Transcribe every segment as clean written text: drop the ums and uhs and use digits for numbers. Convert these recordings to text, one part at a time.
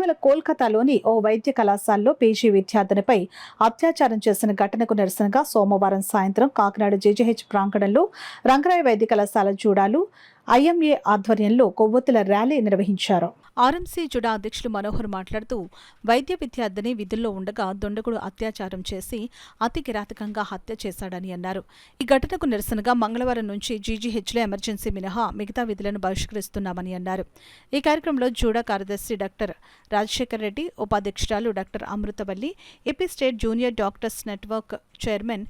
ఇటీవల కోల్కతాలోని ఓ వైద్య కళాశాలలో పీజీ విద్యార్థినిపై అత్యాచారం చేసిన ఘటనకు నిరసనగా సోమవారం సాయంత్రం కాకినాడ జేజేహెచ్ ప్రాంగణంలో రంగరాయ వైద్య కళాశాల జూడాలు ఐఎంఏ ఆధ్వర్యంలో కొవ్వొత్తుల ర్యాలీ నిర్వహించారు. ఆర్ఎంసీ జుడా అధ్యక్షులు మనోహర్ మాట్లాడుతూ వైద్య విద్యార్థిని విధుల్లో ఉండగా దుండగుడు అత్యాచారం చేసి అతి కిరాతకంగా హత్య చేశాడని అన్నారు. ఈ ఘటనకు నిరసనగా మంగళవారం నుంచి జీజీహెచ్లో ఎమర్జెన్సీ మినహా మిగతా విధులను బహిష్కరిస్తున్నామని అన్నారు. ఈ కార్యక్రమంలో జూడా కార్యదర్శి డాక్టర్ రాజశేఖర్ రెడ్డి, ఉపాధ్యక్షురాలు doctor Amruthavalli, AP state junior doctors network chairman,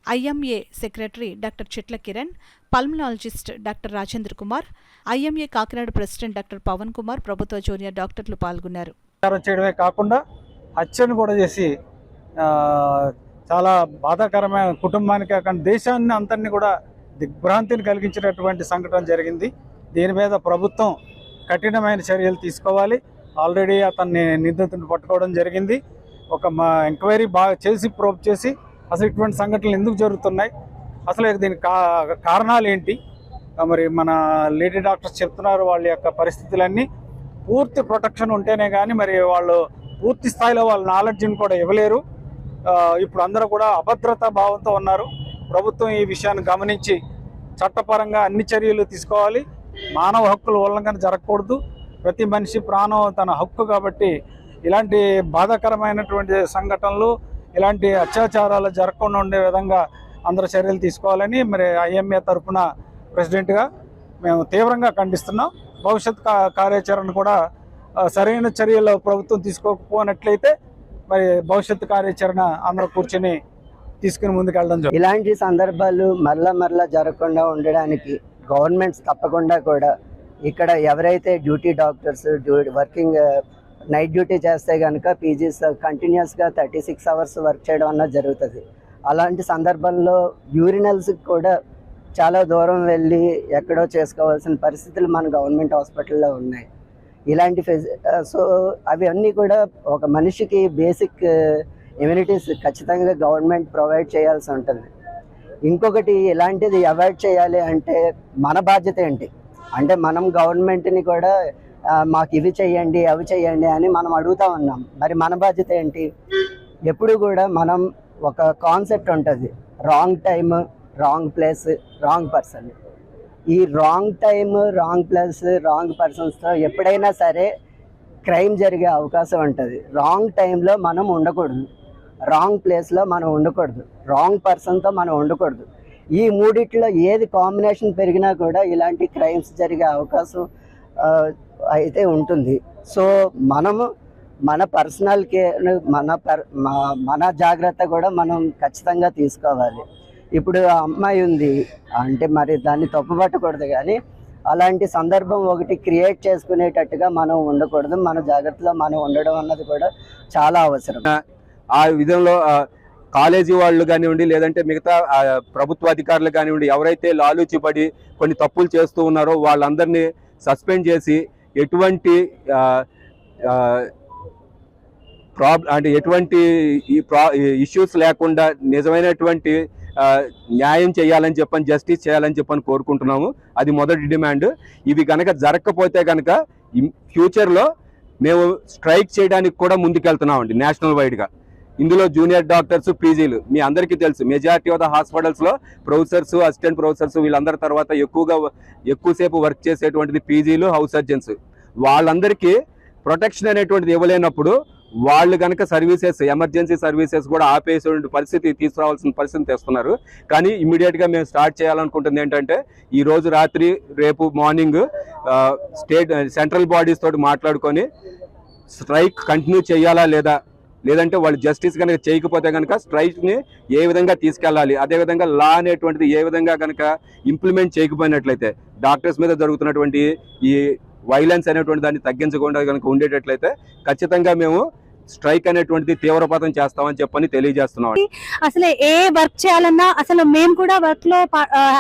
IMA secretary doctor Chitla Kiran, pulmonologist doctor Rajendra Kumar, IMA Kakinada president doctor Pavan Kumar, ప్రభుత్వ జూనియర్ డాక్టర్లు పాల్గొన్నారు. చేయడమే కాకుండా హత్యను కూడా చేసి చాలా బాధాకరమైన కుటుంబానికి కాకుండా దేశాన్ని అంతన్ని కూడా దిగ్భ్రాంతిని కలిగించినటువంటి సంఘటన జరిగింది. దీని మీద ప్రభుత్వం కఠినమైన చర్యలు తీసుకోవాలి. ఆల్రెడీ అతన్ని నిందితుడిని పట్టుకోవడం జరిగింది. ఒక ఎంక్వైరీ బాగా చేసి ప్రోబ్ చేసి అసలు ఇటువంటి సంఘటనలు ఎందుకు జరుగుతున్నాయి, అసలు దీనికి కారణాలు ఏంటి, మరి మన లేడీ డాక్టర్స్ చెప్తున్నారు వాళ్ళ యొక్క పరిస్థితులన్నీ పూర్తి ప్రొటెక్షన్ ఉంటేనే కానీ మరి వాళ్ళు పూర్తి స్థాయిలో వాళ్ళ నాలెడ్జ్ని కూడా ఇవ్వలేరు. ఇప్పుడు అందరూ కూడా అభద్రతా భావంతో ఉన్నారు. ప్రభుత్వం ఈ విషయాన్ని గమనించి చట్టపరంగా అన్ని చర్యలు తీసుకోవాలి. మానవ హక్కుల ఉల్లంఘన జరగకూడదు. ప్రతి మనిషి ప్రాణం తన హక్కు కాబట్టి ఇలాంటి బాధాకరమైనటువంటి సంఘటనలు, ఇలాంటి అత్యాచారాలు జరగకుండా ఉండే విధంగా అందరూ చర్యలు తీసుకోవాలని మరి ఐఎంఏ తరఫున ప్రెసిడెంట్గా మేము తీవ్రంగా ఖండిస్తున్నాం. భవిష్యత్ కార్యాచరణ కూడా సరైన చర్యలు ప్రభుత్వం తీసుకోకపోయినట్లయితే మరి భవిష్యత్తు కార్యాచరణ అందరూ కూర్చొని తీసుకుని ముందుకెళ్ళడం. ఇలాంటి సందర్భాలు మరలా జరగకుండా ఉండడానికి గవర్నమెంట్స్ తప్పకుండా కూడా ఇక్కడ ఎవరైతే duty doctors working night duty చేస్తే కనుక పీజీస్ కంటిన్యూస్గా 36 అవర్స్ వర్క్ చేయడం అన్నది జరుగుతుంది. అలాంటి సందర్భంలో యూరినల్స్కి కూడా చాలా దూరం వెళ్ళి ఎక్కడో చేసుకోవాల్సిన పరిస్థితులు మన గవర్నమెంట్ హాస్పిటల్లో ఉన్నాయి. ఇలాంటి సో అవి అన్నీ కూడా ఒక మనిషికి బేసిక్ ఇమ్యూనిటీస్ ఖచ్చితంగా గవర్నమెంట్ ప్రొవైడ్ చేయాల్సి ఉంటుంది. ఇంకొకటి ఇలాంటిది అవాయిడ్ చేయాలి అంటే మన బాధ్యత ఏంటి అంటే మనం గవర్నమెంట్ని కూడా మాకు ఇవి చేయండి అవి చేయండి అని మనం అడుగుతూ ఉన్నాం. మరి మన బాధ్యత ఏంటి? ఎప్పుడు కూడా మనం ఒక కాన్సెప్ట్ ఉంటుంది, wrong time, wrong place, wrong person. ఈ wrong time, wrong place, wrong పర్సన్స్తో ఎప్పుడైనా సరే క్రైమ్ జరిగే అవకాశం ఉంటుంది. రాంగ్ టైంలో మనం ఉండకూడదు, రాంగ్ ప్లేస్లో మనం ఉండకూడదు, రాంగ్ పర్సన్తో మనం ఉండకూడదు. ఈ మూడిట్లో ఏది కాంబినేషన్ పెరిగినా కూడా ఇలాంటి క్రైమ్స్ జరిగే అవకాశం అయితే ఉంటుంది. సో మనము మన పర్సనల్ కేర్, మన జాగ్రత్త కూడా మనం ఖచ్చితంగా తీసుకోవాలి. ఇప్పుడు ఆ అమ్మాయి ఉంది అంటే మరి దాన్ని తప్పుపట్టకూడదు, కానీ అలాంటి సందర్భం ఒకటి క్రియేట్ చేసుకునేటట్టుగా మనం ఉండకూడదు. మన జాగ్రత్తలో మనం ఉండడం అన్నది కూడా చాలా అవసరం. ఆ విధంలో కాలేజీ వాళ్ళు కానివ్వండి, లేదంటే మిగతా ప్రభుత్వ అధికారులు కానివ్వండి, ఎవరైతే లాలూచిపడి కొన్ని తప్పులు చేస్తూ ఉన్నారో వాళ్ళందరినీ సస్పెండ్ చేసి ఎటువంటి ఎటువంటి ఇష్యూస్ లేకుండా నిజమైనటువంటి న్యాయం చేయాలని చెప్పని, జస్టిస్ చేయాలని చెప్పని కోరుకుంటున్నాము. అది మొదటి డిమాండ్. ఇవి కనుక జరగకపోతే కనుక ఫ్యూచర్లో మేము స్ట్రైక్ చేయడానికి కూడా ముందుకెళ్తున్నామండి నేషనల్ వైడ్గా. ఇందులో జూనియర్ డాక్టర్స్, పీజీలు మీ అందరికీ తెలుసు, మెజారిటీ ఆఫ్ ద హాస్పిటల్స్లో ప్రొఫెసర్స్, అసిస్టెంట్ ప్రొఫెసర్స్ వీళ్ళందరి తర్వాత ఎక్కువసేపు వర్క్ చేసేటువంటిది పీజీలు, హౌస్ సర్జన్స్. వాళ్ళందరికీ ప్రొటెక్షన్ అనేటువంటిది ఇవ్వలేనప్పుడు వాళ్ళు కనుక సర్వీసెస్, ఎమర్జెన్సీ సర్వీసెస్ కూడా ఆపేసే పరిస్థితి తీసుకురావాల్సిన పరిస్థితి తెస్తున్నారు. కానీ ఇమ్మీడియట్గా మేము స్టార్ట్ చేయాలనుకుంటుంది ఏంటంటే ఈ రోజు రాత్రి, రేపు మార్నింగ్ సెంట్రల్ బాడీస్ తోటి మాట్లాడుకొని స్ట్రైక్ కంటిన్యూ చేయాలా లేదంటే వాళ్ళు జస్టిస్ కనుక చేయకపోతే కనుక స్ట్రైక్ని ఏ విధంగా తీసుకెళ్ళాలి, అదేవిధంగా లా అనేటువంటిది ఏ విధంగా కనుక ఇంప్లిమెంట్ చేయకపోయినట్లయితే డాక్టర్స్ మీద జరుగుతున్నటువంటి ఈ వైలెన్స్ అనేటువంటి దాన్ని తగ్గించకుండా కనుక ఉండేటట్లయితే ఖచ్చితంగా మేము స్ట్రైక్ అనేటువంటిది తీవ్రపతం చేస్తామని చెప్పని తెలియజేస్తున్నాం. అసలు ఏ వర్క్ చేయాలన్నా అసలు మేము కూడా వర్క్ లో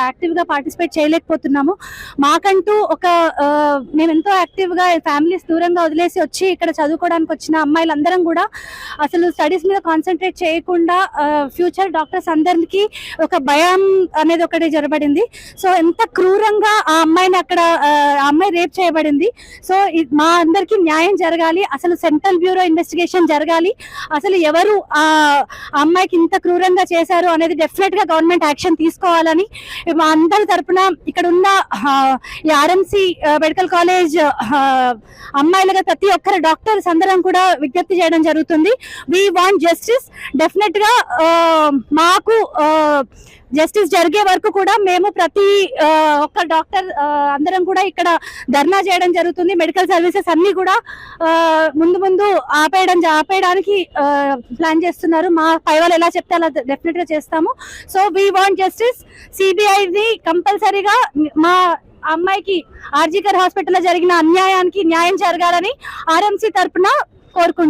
యాక్టివ్ గా పార్టిసిపేట్ చేయలేకపోతున్నాము. మాకంటూ ఒక మేము ఎంతో యాక్టివ్ గా ఫ్యామిలీస్ దూరంగా వదిలేసి వచ్చి ఇక్కడ చదువుకోవడానికి వచ్చిన అమ్మాయిలందరం కూడా అసలు స్టడీస్ మీద కాన్సన్ట్రేట్ చేయకుండా ఫ్యూచర్ డాక్టర్స్ అందరికి ఒక భయం అనేది ఒకటి జరగబడింది. సో ఎంత క్రూరంగా ఆ అమ్మాయిని అక్కడ ఆ అమ్మాయి రేప్ చేయబడింది. సో మా అందరికి న్యాయం జరగాలి, అసలు సెంట్రల్ బ్యూరో ఇన్వెస్టిగేషన్ జరగాలి, అసలు ఎవరు ఆ అమ్మాయికి ఇంత క్రూరంగా చేశారు అనేది డెఫినెట్ గా గవర్నమెంట్ యాక్షన్ తీసుకోవాలని మా అందరి తరపున ఇక్కడ ఉన్న ఈ ఆర్ఎంసీ మెడికల్ కాలేజ్ అమ్మాయిలుగా ప్రతి ఒక్కరు డాక్టర్స్ అందరం కూడా విజ్ఞప్తి చేయడం జరుగుతుంది. We want justice. డెఫినెట్ గా మాకు జస్టిస్ జరిగే వరకు కూడా మేము ప్రతి ఒక్క డాక్టర్ అందరం కూడా ఇక్కడ ధర్నా చేయడం జరుగుతుంది. మెడికల్ సర్వీసెస్ అన్ని కూడా ముందు ఆపేయడానికి ప్లాన్ చేస్తున్నారు. మా పై వాళ్ళు ఎలా చెప్తే అలా డెఫినెట్ గా చేస్తాము. So we want justice. సిబిఐని కంపల్సరీగా మా అమ్మాయికి ఆర్జికర్ హాస్పిటల్ లో జరిగిన అన్యాయానికి న్యాయం జరగాలని ఆర్ఎంసీ తరపున కోరుకుంటున్నాం.